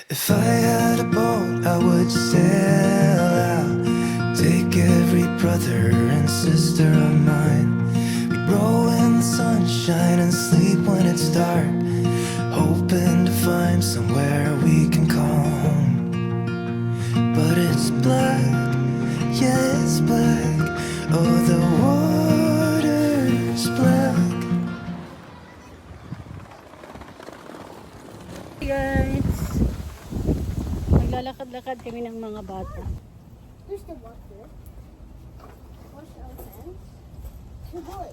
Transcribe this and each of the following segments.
If I had a boat, I would sail out, take every brother and sister of mine. We'd row in the sunshine and sleep when it's dark, hoping to find somewhere we can call home. But it's black, yeah, it's black. Oh, the water's black. Hey guys, maglalakad-lakad kami ng mga bata. There's the water. Wash our hands. Suboy.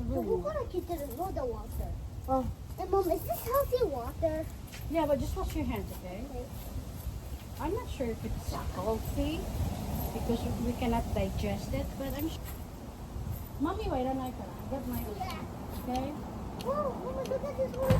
But we're gonna get to know the water. Oh, And Mom, is this healthy water? yeah, but just wash your hands, okay? I'm not sure if it's healthy because we cannot digest it, but I'm sure. Mommy, wait, I get my okay? Oh, Mama, look at this one.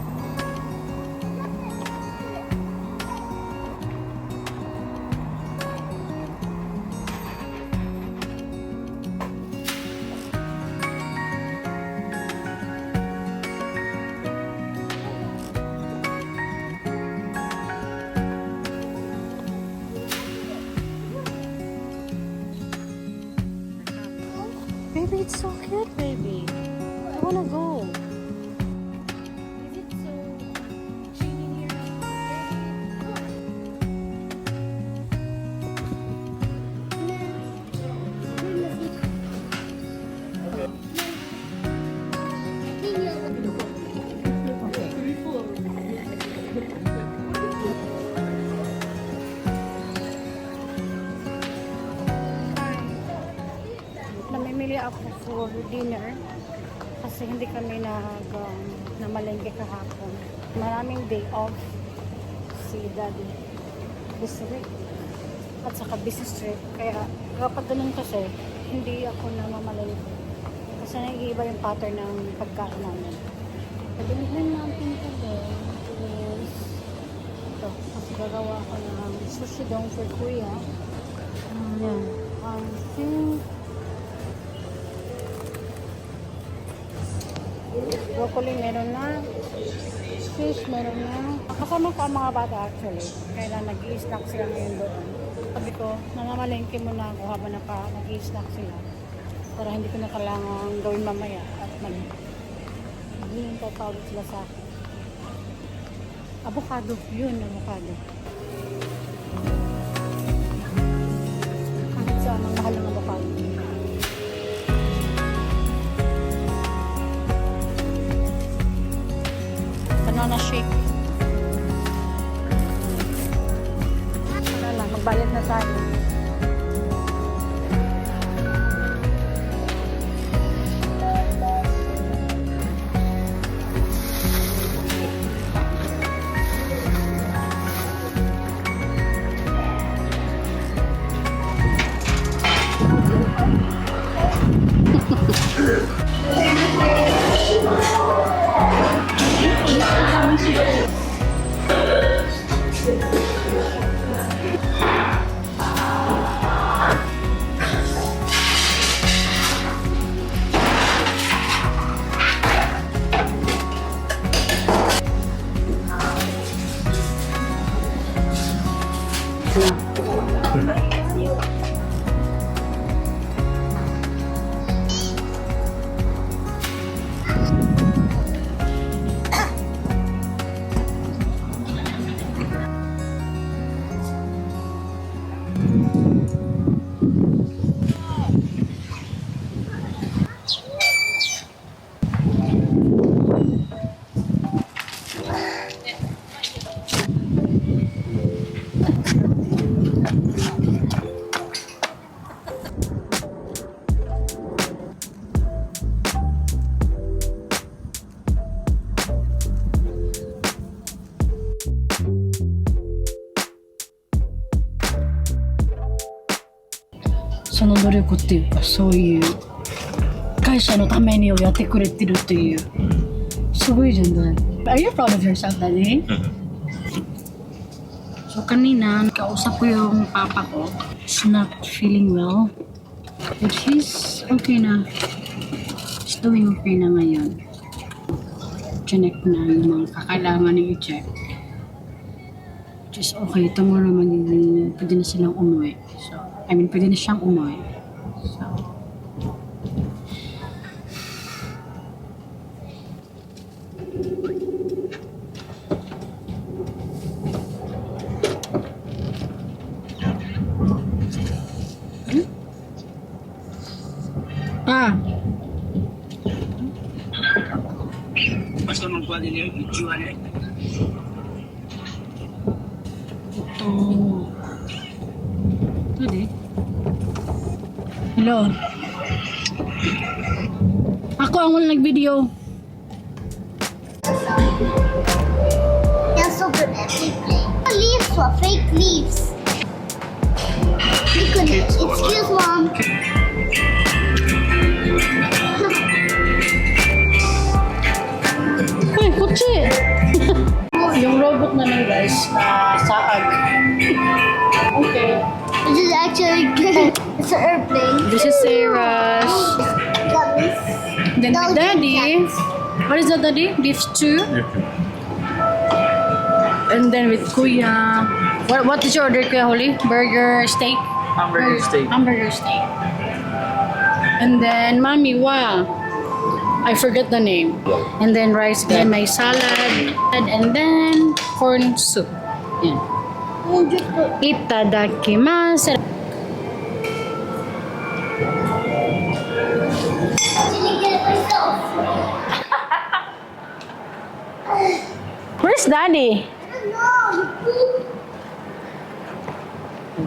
Baby, it's so cute, baby. I wanna go. Is it so shiny here? Namimili ako for dinner kasi hindi kami namalengke kahapon. Maraming day off si Daddy this week at saka business trip. Kaya kapag ganun kasi, hindi ako namamalengke. Kasi nag-iiba yung pattern ng pagkain namin. Pagdating natin today is ito. Kasi gagawa ko ng sushi dong for Kuya. Ayan. I think broccoli meron na, fish meron na. Kasama ko ang mga bata actually. Kaya nag-i-snack sila ngayon doon. Sabi ko, namamalengke muna ako habang nag-i-snack sila. Para hindi ko na kailangan gawin mamaya at maghihintay pa ulit sila sa akin. Avocado, yun, avocado. Kahit saan ang mahal ng avocado. Banana shake. Wala lang, magbayad na tayo.その努力っていうかそういう会社のためにをやってくれてるっていうすごいじゃない。Are you proud of yourself, Daddy? So kanina kausap ko yung papa ko. He's not feeling well. But he's okay na. He's doing okay na ngayon. Check na yung mga kakailangan niya i-check. Which is okay. Tomorrow magiging, pwede na silang umuwi. So, I mean, pwede na siyang umuwi. So, ah, Basta magkuha din yung itsura niya. ito. Pwede. Hello. Ako ang wala nag-video. They're so good at play. Leaves were fake leaves. Look at it. Excuse mom. Uy, kutsi! Yung robot na lang guys, na saag. Okay. This is actually good. It's an airplane. This is Sarah's. Gummies. Then with Dog Daddy. cats. What is that, Daddy? Beef stew? And then with Kuya. What did you order, Kuya Holly? Burger, steak? Hamburger steak. Hamburger steak. And then Mommy, wow. I forgot the name. And then rice, then my salad, and then corn soup. Yan. Itadakimasu. Didn't get it myself. Where's Daddy? No, you poop.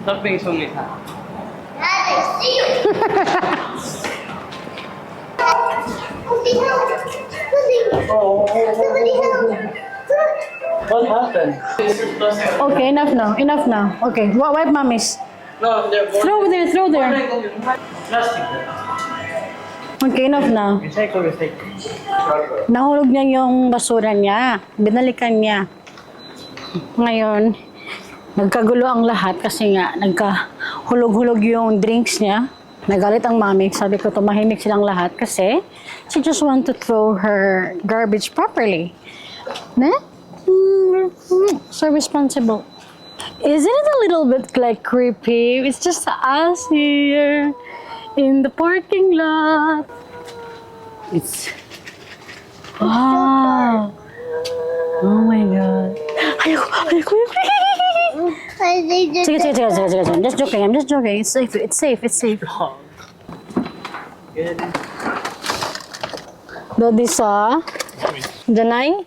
Something sungit ha. Dad, I see you. Somebody help. Somebody help. What happened? Okay, enough now. Enough now. Okay, wipe Mommy's. No, they're Throw there, throw there. Plastic. Okay, enough now. Recycle, recycle. Nahulog niya yung basura niya. Binalikan niya. Ngayon, nagkagulo ang lahat kasi nga nagkahulog-hulog yung drinks niya. Nagalit ang mami. Sabi ko, tumahimik silang lahat kasi she just want to throw her garbage properly. Ne? So responsible. Isn't it a little bit like creepy? It's just us here in the parking lot. It's... Wow! Oh my God. Ayoko, ayoko, ayoko. Sige, sige, sige, sige, sige. I'm just joking, I'm just joking. It's safe, it's safe, it's safe. Good. Daddy sa... Janay?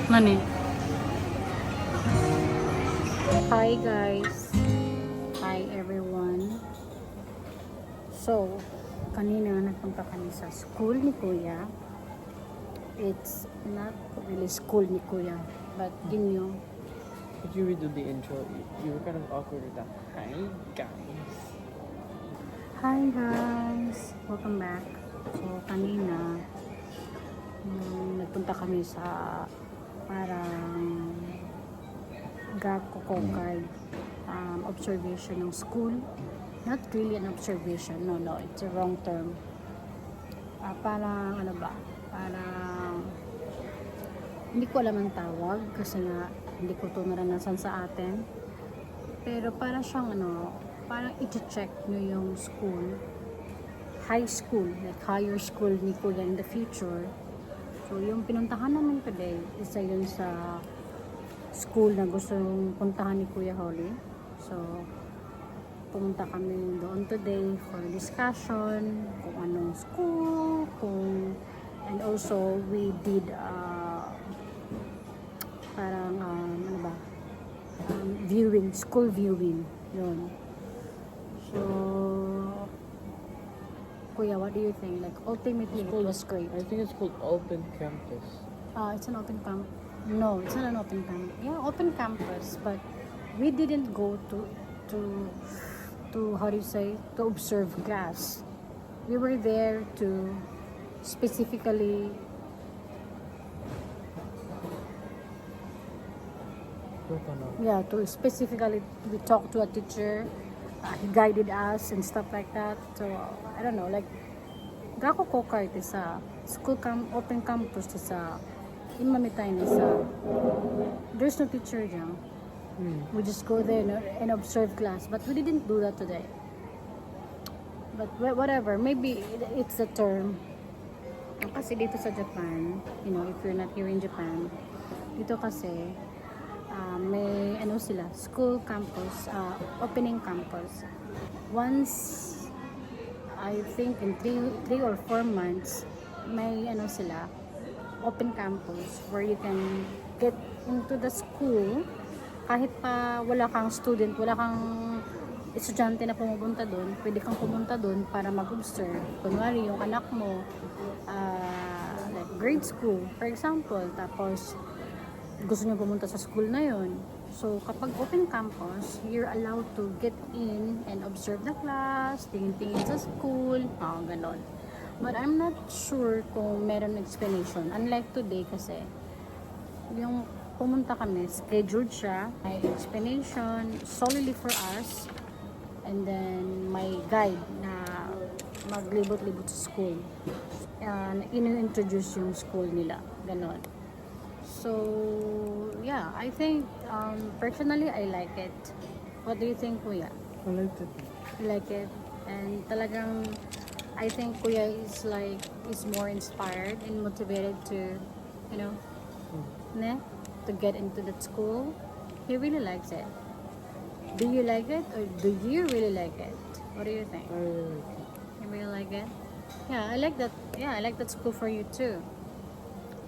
Mani. Hi guys. Hi everyone. So, kanina nagpunta kami sa school ni Kuya. It's not really school ni Kuya, but inyo. Could you redo the intro? You were kind of awkward with that. Hi, guys. Hi guys. Welcome back. So, kanina nagpunta kami sa parang gakukokay observation ng school. Not really an observation, no, it's a wrong term. Parang ano ba, parang hindi ko alam ang tawag kasi nga hindi ko ito naranasan sa atin, pero parang siyang ano, parang i-check nyo yung school, high school, like higher school ni Kuya in the future. So, yung pinuntahan namin today, isa yun sa school na gustong puntahan ni Kuya Holly. So, pumunta kami doon today for discussion kung anong school, and also we did parang ano ba, viewing, school viewing yun. So Kuya, what do you think? Like ultimately it was great. I think it's called open campus. It's an open camp. No, it's not an open camp. Yeah, open campus, but we didn't go to how do you say, to observe class. We were there to specifically to specifically we talked to a teacher. He guided us and stuff like that. So I don't know, like gako ko kahit sa school open campus sa imamitay na sa there's no teacher dyan. We just go there and observe class, but we didn't do that today. But whatever, maybe it's the term. Kasi dito sa Japan, you know, if you're not here in Japan, dito kasi may ano sila, school campus, opening campus. Once, I think in 3 or 4 months, may ano sila, open campus where you can get into the school kahit pa wala kang student, wala kang estudyante na pumupunta doon, pwede kang pumunta doon para mag-observe. Kunwari, yung anak mo, like grade school, for example, tapos gusto niyo pumunta sa school na yon. So, kapag open campus, you're allowed to get in and observe the class, tingin-tingin sa school, ganon. But I'm not sure kung meron explanation. Unlike today kasi, yung pumunta kami, scheduled siya, may explanation solely for us, and then may guide na maglibot-libot sa school. Inu-introduce yung school nila, ganon. So, yeah, I think, personally, I like it. What do you think, Kuya? I like it. You like it? And talagang, I think Kuya is more inspired and motivated to, you know, to get into that school. He really likes it. Do you like it, or do you really like it? What do you think? I really like it. You really like it? Yeah, I like that. Yeah, I like that school for you too.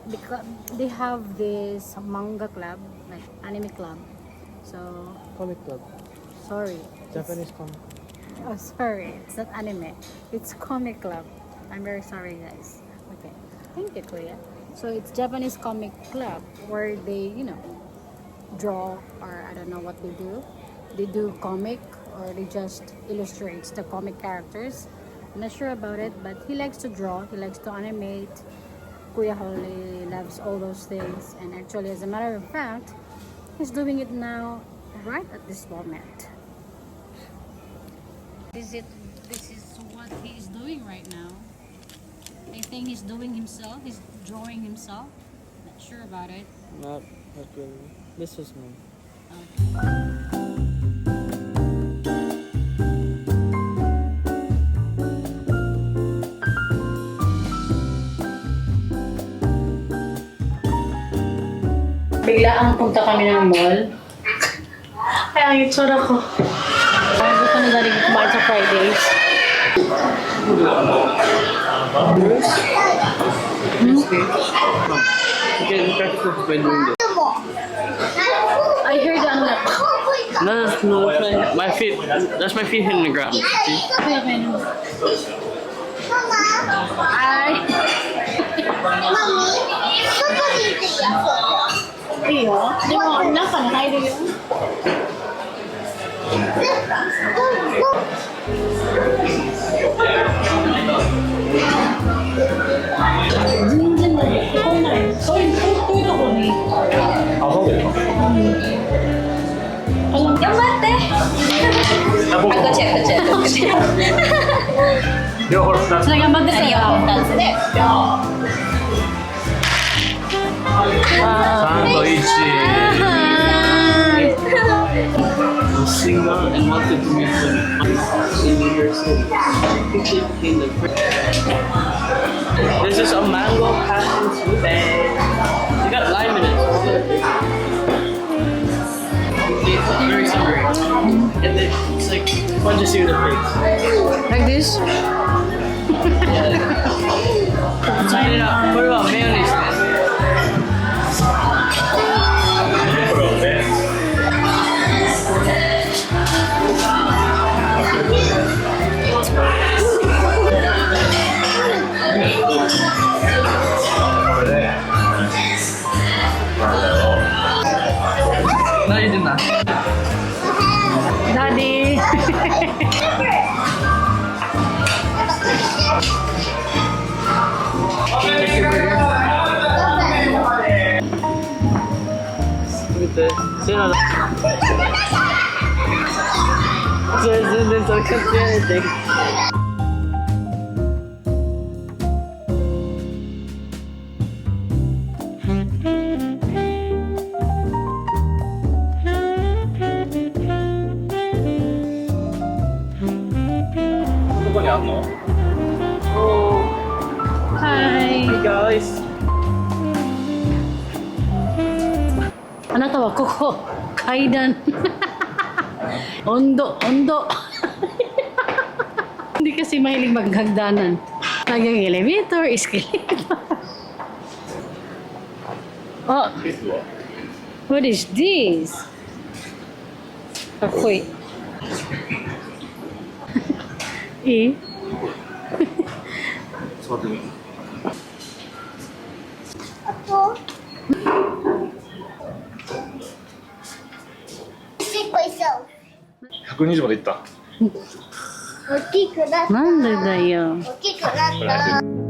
Because they have this manga club, like anime club. So Comic club. sorry. Japanese comic. Oh, sorry. It's not anime. It's comic club. I'm very sorry, guys. Okay. Thank you, Kuya. So it's Japanese comic club where they, you know, draw, or I don't know what they do. They do comic, or they just illustrates the comic characters. I'm not sure about it, but he likes to draw. He likes to animate. Kuya Holly loves all those things, and actually, as a matter of fact, he's doing it now, right at this moment. This is what he is doing right now. I think he's doing himself. He's drawing himself. Not sure about it. Not really. This was me. Bigla ang punta kami ng mall. Kaya ang itsura ko. Gusto na dali kumain sa Fridays. Okay, practice when doing this. I heard the unlock. No, that's my feet. That's my feet hitting the ground. See? Ay. Iyo. Di mo, nakanay rin yun. Koichi. A singer and wanted to meet them in New York City. This is a mango passion smoothie. You got lime in it. It's very summery. And then it's like a bunch just see the face. Like this? Sign it up. Put it on mayonnaise, man. No, you did not. Daddy! Sino na? Din sa anything. Hi! Hey guys. あなたはここ階段温度hindi kasi mahilig maghagdanan talagang elevator, escalator oh what is this? Kakoy eh Apo. Sick myself. 120までいった。大きくなった。なんでだよ大きくなった。